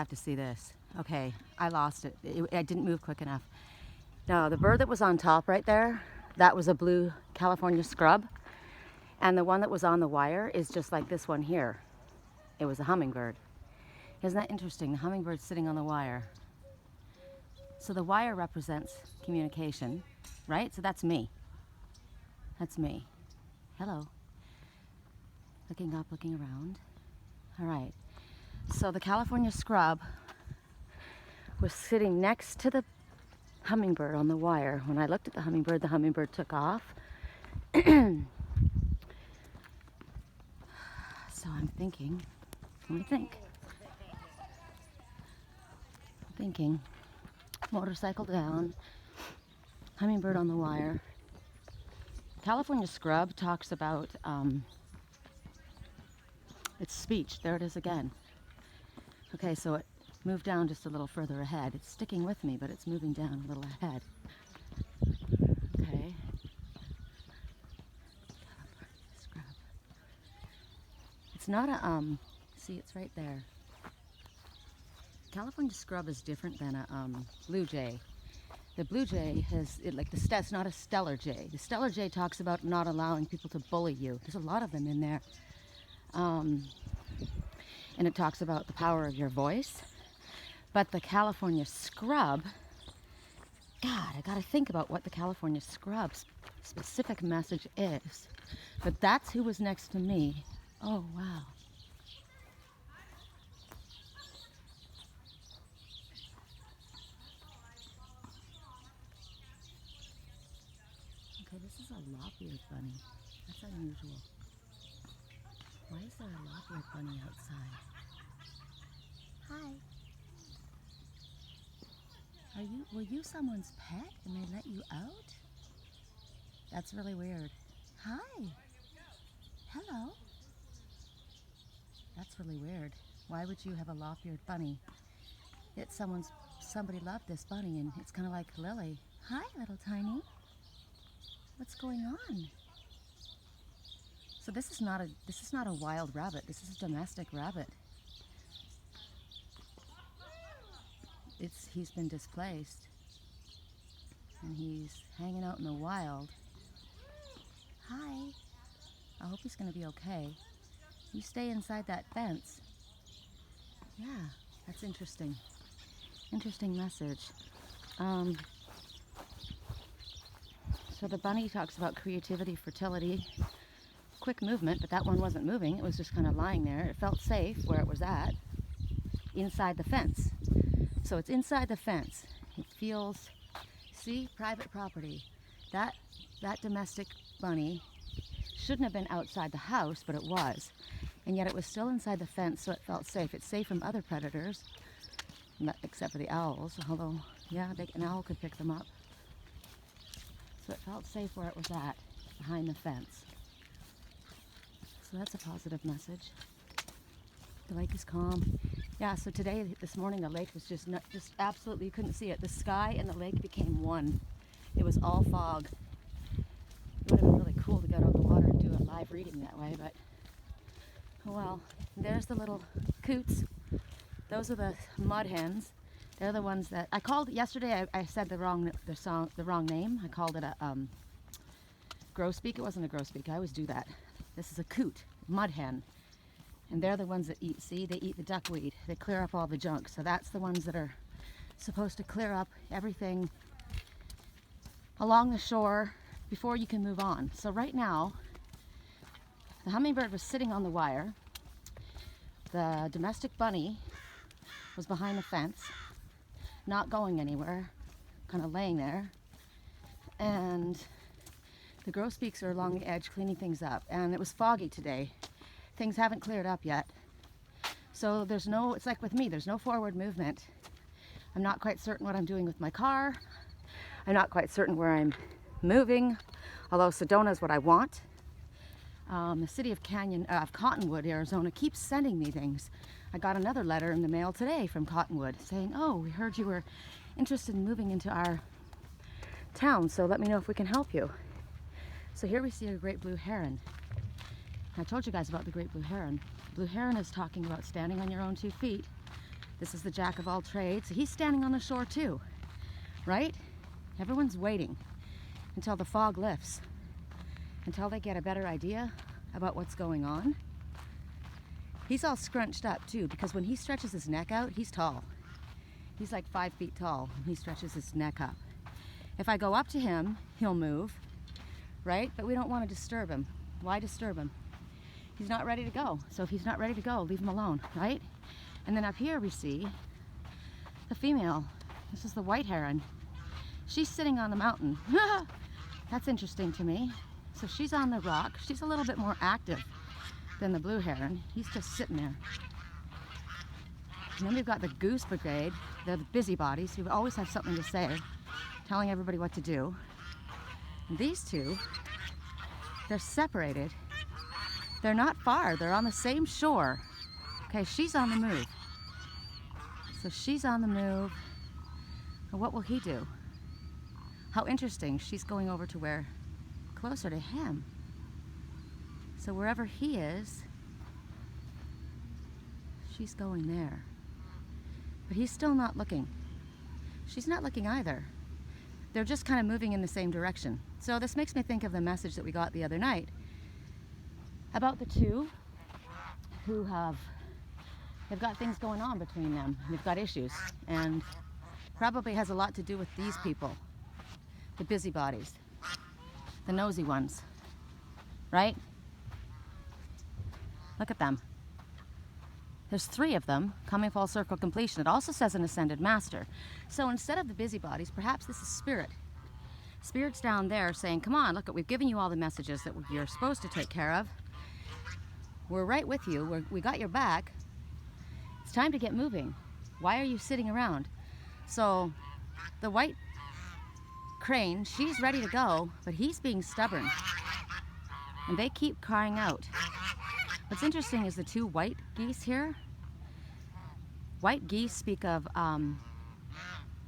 have to see this. Okay, I lost it. I didn't move quick enough. No, the bird that was on top right there, that was a blue California scrub. And the one that was on the wire is just like this one here. It was a hummingbird. Isn't that interesting? The hummingbird's sitting on the wire. So the wire represents communication, right? So that's me. That's me. Hello. Looking up, looking around. All right. So the California scrub was sitting next to the hummingbird on the wire. When I looked at the hummingbird took off. So I'm thinking, let me think. I'm thinking, motorcycle down, hummingbird on the wire. California scrub talks about its speech. There it is again. Okay, so it moved down just a little further ahead. It's sticking with me, but it's moving down a little ahead. Okay. Scrub. It's not a, see, it's right there. California scrub is different than a blue jay. The blue jay has, it's not a stellar jay. The stellar jay talks about not allowing people to bully you. There's a lot of them in there. And it talks about the power of your voice. But the California scrub, God, I gotta think about what the California scrub's specific message is. But that's who was next to me. Oh, wow. Okay, this is a lop-eared bunny. That's unusual. Why is there a lop-eared bunny outside? Hi. Were you someone's pet and they let you out? That's really weird. Hi. Hello. That's really weird. Why would you have a lop-eared bunny? Somebody loved this bunny and it's kind of like Lily. Hi, little tiny. What's going on? So this is not a wild rabbit. This is a domestic rabbit. He's been displaced and he's hanging out in the wild. Hi. I hope he's going to be okay. You stay inside that fence. Yeah, that's interesting. Interesting message. So the bunny talks about creativity, fertility, quick movement, but that one wasn't moving. It was just kind of lying there. It felt safe where it was at, inside the fence. So it's inside the fence. It feels, see, private property. That domestic bunny shouldn't have been outside the house, but it was. And yet it was still inside the fence, so it felt safe. It's safe from other predators, except for the owls, although, yeah, an owl could pick them up. So it felt safe where it was at, behind the fence. So that's a positive message. The lake is calm. Yeah, so this morning, the lake was just absolutely, you couldn't see it. The sky and the lake became one. It was all fog. It would have been really cool to get out the water and do a live reading that way, but oh well. There's the little coots. Those are the mud hens. They're the ones that I called yesterday. I said the wrong name. I called it a grosbeak. It wasn't a grosbeak. I always do that. This is a coot, mud hen. And they're the ones that eat, see, they eat the duckweed. They clear up all the junk. So that's the ones that are supposed to clear up everything along the shore before you can move on. So right now, the hummingbird was sitting on the wire. The domestic bunny was behind the fence, not going anywhere, kind of laying there. And the grosbeaks are along the edge cleaning things up. And it was foggy today. Things haven't cleared up yet. So it's like with me, there's no forward movement. I'm not quite certain what I'm doing with my car. I'm not quite certain where I'm moving, although Sedona is what I want. The city of Cottonwood, Arizona keeps sending me things. I got another letter in the mail today from Cottonwood saying, oh, we heard you were interested in moving into our town, so let me know if we can help you. So here we see a great blue heron. I told you guys about the great blue heron. Blue heron is talking about standing on your own 2 feet, This is the jack of all trades. So he's standing on the shore too, right? Everyone's waiting until the fog lifts, until they get a better idea about what's going on. He's all scrunched up too, because when he stretches his neck out, he's tall. He's like 5 feet tall when he stretches his neck up. If I go up to him, he'll move, right? But we don't want to disturb him. Why disturb him? He's not ready to go. So if he's not ready to go, leave him alone, right? And then up here we see the female. This is the white heron. She's sitting on the mountain. That's interesting to me. So she's on the rock. She's a little bit more active than the blue heron. He's just sitting there. And then we've got the goose brigade. They're the busybodies who always have something to say, telling everybody what to do. And these two, they're separated. They're not far. They're on the same shore. Okay, she's on the move. So she's on the move. And what will he do? How interesting. She's going over to where? Closer to him. So wherever he is, she's going there. But he's still not looking. She's not looking either. They're just kind of moving in the same direction. So this makes me think of the message that we got the other night about the two who they've got things going on between them. They've got issues, and probably has a lot to do with these people, the busybodies, the nosy ones, right? Look at them. There's 3 of them coming full circle completion. It also says an ascended master. So instead of the busybodies, perhaps this is spirit. Spirit's down there saying, come on, look, we've given you all the messages that you're supposed to take care of. We're right with you. We got your back. It's time to get moving. Why are you sitting around? So the white crane, she's ready to go, but he's being stubborn. And they keep crying out. What's interesting is the 2 white geese here. White geese speak of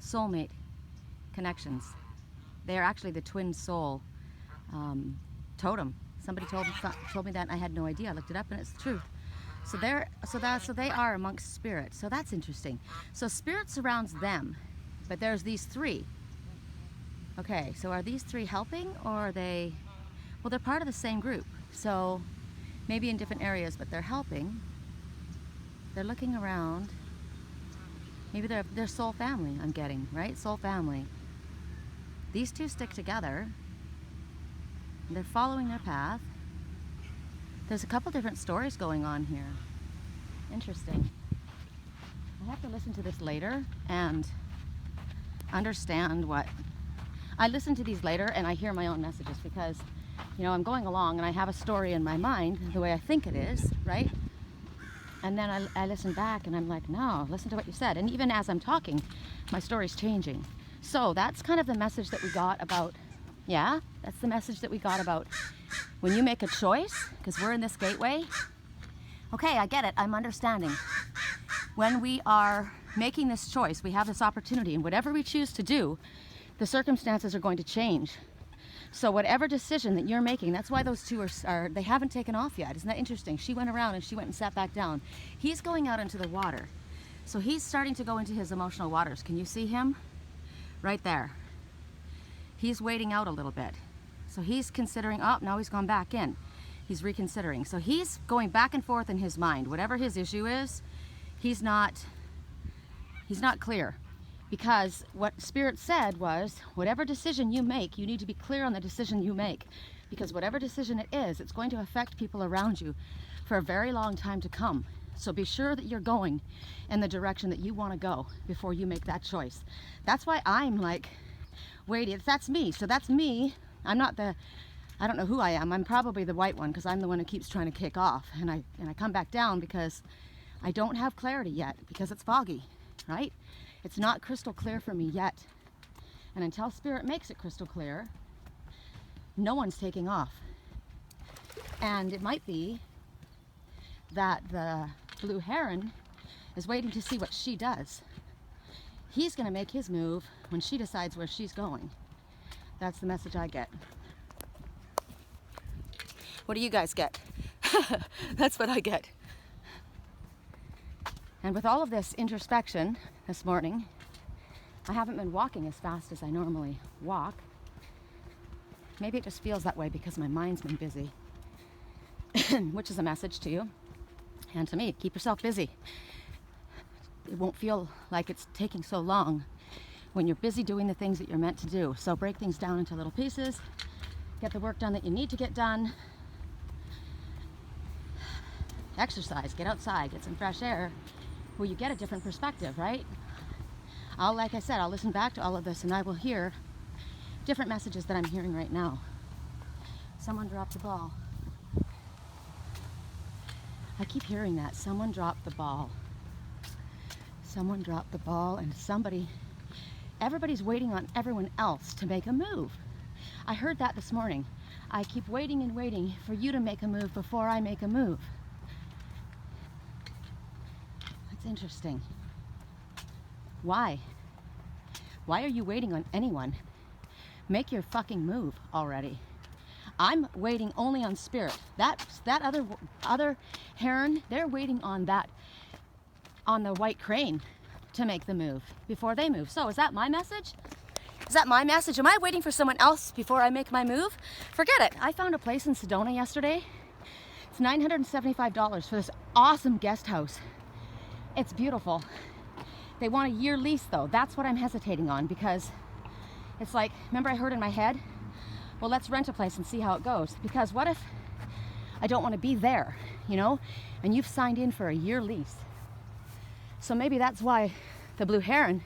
soulmate connections. They are actually the twin soul totem. Somebody told me that, and I had no idea. I looked it up, and it's the truth. So they are amongst spirit. So that's interesting. So spirit surrounds them, but there's these 3. Okay, so are these 3 helping, or are they? Well, they're part of the same group. So maybe in different areas, but they're helping. They're looking around. Maybe they're soul family, I'm getting, right? Soul family. These 2 stick together. They're following their path. There's a couple different stories going on here. Interesting. I have to listen to this later and understand what... I listen to these later and I hear my own messages because, you know, I'm going along and I have a story in my mind the way I think it is, right? And then I listen back and I'm like, no, listen to what you said. And even as I'm talking, my story's changing. So that's kind of the message that we got about, yeah, that's the message that we got about when you make a choice, because we're in this gateway. Okay, I get it, I'm understanding. When we are making this choice, we have this opportunity, and whatever we choose to do, the circumstances are going to change. So whatever decision that you're making, that's why those 2 are they haven't taken off yet. Isn't that interesting? She went around and she went and sat back down. He's going out into the water. So he's starting to go into his emotional waters. Can you see him? Right there. He's waiting out a little bit. So he's considering, oh, now he's gone back in. He's reconsidering. So he's going back and forth in his mind. Whatever his issue is, he's not clear. Because what Spirit said was, whatever decision you make, you need to be clear on the decision you make. Because whatever decision it is, it's going to affect people around you for a very long time to come. So be sure that you're going in the direction that you want to go before you make that choice. That's why I'm like, wait, that's me. So that's me. I'm not I don't know who I am. I'm probably the white one because I'm the one who keeps trying to kick off. And I come back down because I don't have clarity yet because it's foggy, right? It's not crystal clear for me yet. And until Spirit makes it crystal clear, no one's taking off. And it might be that the blue heron is waiting to see what she does. He's going to make his move when she decides where she's going. That's the message I get. What do you guys get? That's what I get. And with all of this introspection this morning, I haven't been walking as fast as I normally walk. Maybe it just feels that way because my mind's been busy, which is a message to you and to me. Keep yourself busy. It won't feel like it's taking so long when you're busy doing the things that you're meant to do. So break things down into little pieces, get the work done that you need to get done, exercise, get outside, get some fresh air, where you get a different perspective, right? Like I said, I'll listen back to all of this and I will hear different messages that I'm hearing right now. Someone dropped the ball. I keep hearing that. Someone dropped the ball. Someone dropped the ball, and everybody's waiting on everyone else to make a move. I heard that this morning. I keep waiting and waiting for you to make a move before I make a move. That's interesting. Why? Why are you waiting on anyone? Make your fucking move already. I'm waiting only on spirit. That other heron, they're waiting on the white crane to make the move before they move. So is that my message? Is that my message? Am I waiting for someone else before I make my move? Forget it. I found a place in Sedona yesterday. It's $975 for this awesome guest house. It's beautiful. They want a year lease though. That's what I'm hesitating on, because it's like, remember I heard in my head, well, let's rent a place and see how it goes. Because what if I don't want to be there, you know? And you've signed in for a year lease. So maybe that's why the blue heron,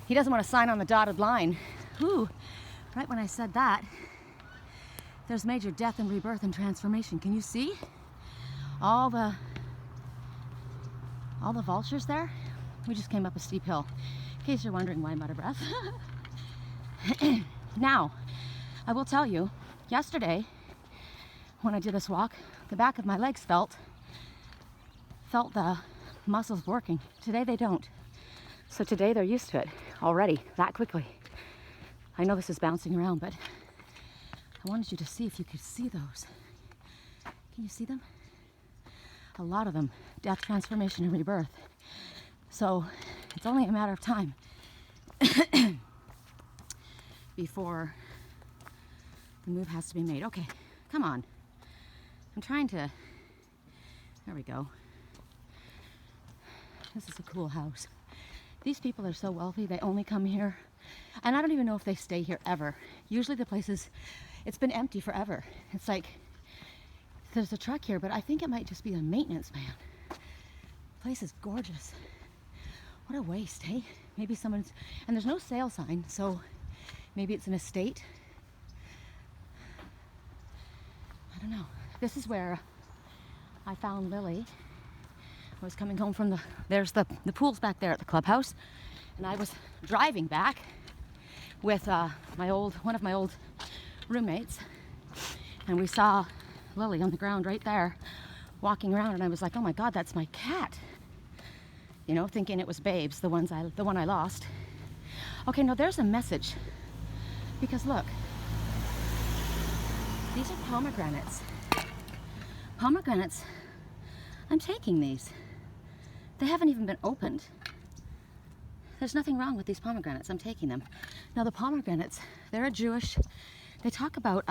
he doesn't want to sign on the dotted line. Ooh, right when I said that, there's major death and rebirth and transformation. Can you see all the vultures there? We just came up a steep hill, in case you're wondering why I'm out of breath. Now, I will tell you, yesterday, when I did this walk, the back of my legs felt the muscles working. Today they don't. So today they're used to it already, that quickly. I know this is bouncing around, but I wanted you to see if you could see those. Can you see them? A lot of them, death, transformation, and rebirth. So it's only a matter of time before the move has to be made. Okay, come on. I'm trying to, there we go. This is a cool house. These people are so wealthy, they only come here, and I don't even know if they stay here ever. Usually the place it's been empty forever. It's like, there's a truck here, but I think it might just be a maintenance man. The place is gorgeous. What a waste, hey? Maybe someone's, and there's no sale sign, so maybe it's an estate. I don't know. This is where I found Lily. I was coming home from there's the pool's back there at the clubhouse, and I was driving back with one of my old roommates, and we saw Lily on the ground right there, walking around, and I was like, oh my God, that's my cat. You know, thinking it was Babes, the one I lost. Okay, no, there's a message, because look, these are pomegranates. Pomegranates, I'm taking these. They haven't even been opened. There's nothing wrong with these pomegranates. I'm taking them. Now the pomegranates, they're they talk about,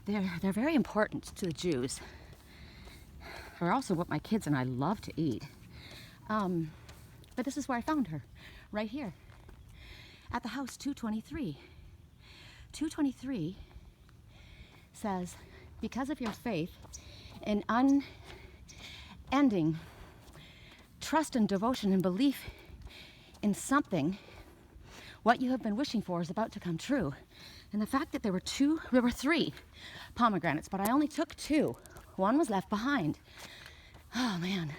they're very important to the Jews. They're also what my kids and I love to eat. But this is where I found her, right here, at the house 223. 223 says, because of your faith and unending trust and devotion and belief in something, what you have been wishing for is about to come true. And the fact that there were 3 pomegranates, but I only took 2. One was left behind. Oh man.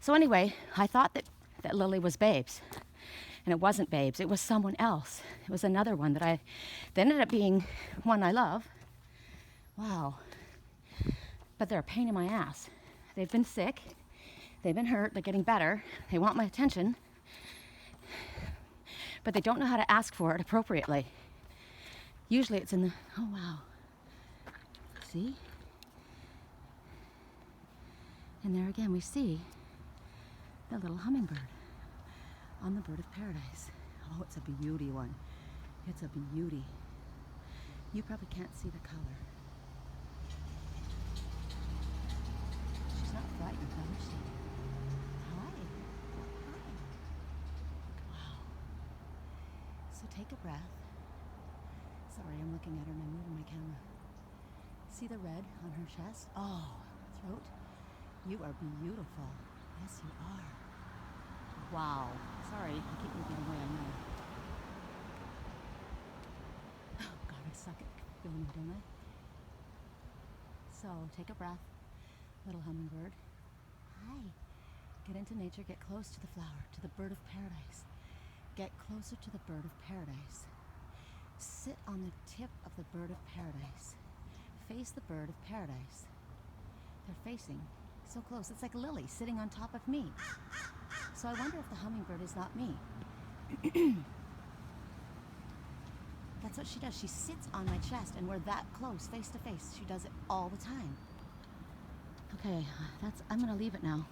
So anyway, I thought that Lily was Babes, and it wasn't Babes, it was someone else. It was another one that ended up being one I love. Wow. But they're a pain in my ass. They've been sick, they've been hurt, they're getting better, they want my attention, but they don't know how to ask for it appropriately. Usually it's in the, oh wow. See? And there again we see the little hummingbird on the bird of paradise. Oh, it's a beauty one. It's a beauty. You probably can't see the color. She's not frightened, though, is she? Hi. Hi. Wow. So take a breath. Sorry, I'm looking at her and I'm moving my camera. See the red on her chest? Oh, throat. You are beautiful. Yes, you are. Wow. Sorry, I keep moving away, I know. Oh, God, I suck at filming, don't I? So, take a breath, little hummingbird. Hi. Get into nature, get close to the flower, to the bird of paradise. Get closer to the bird of paradise. Sit on the tip of the bird of paradise. Face the bird of paradise. They're facing so close. It's like Lily sitting on top of me. So I wonder if the hummingbird is not me. That's what she does. She sits on my chest and we're that close, face to face. She does it all the time. Okay, I'm gonna leave it now.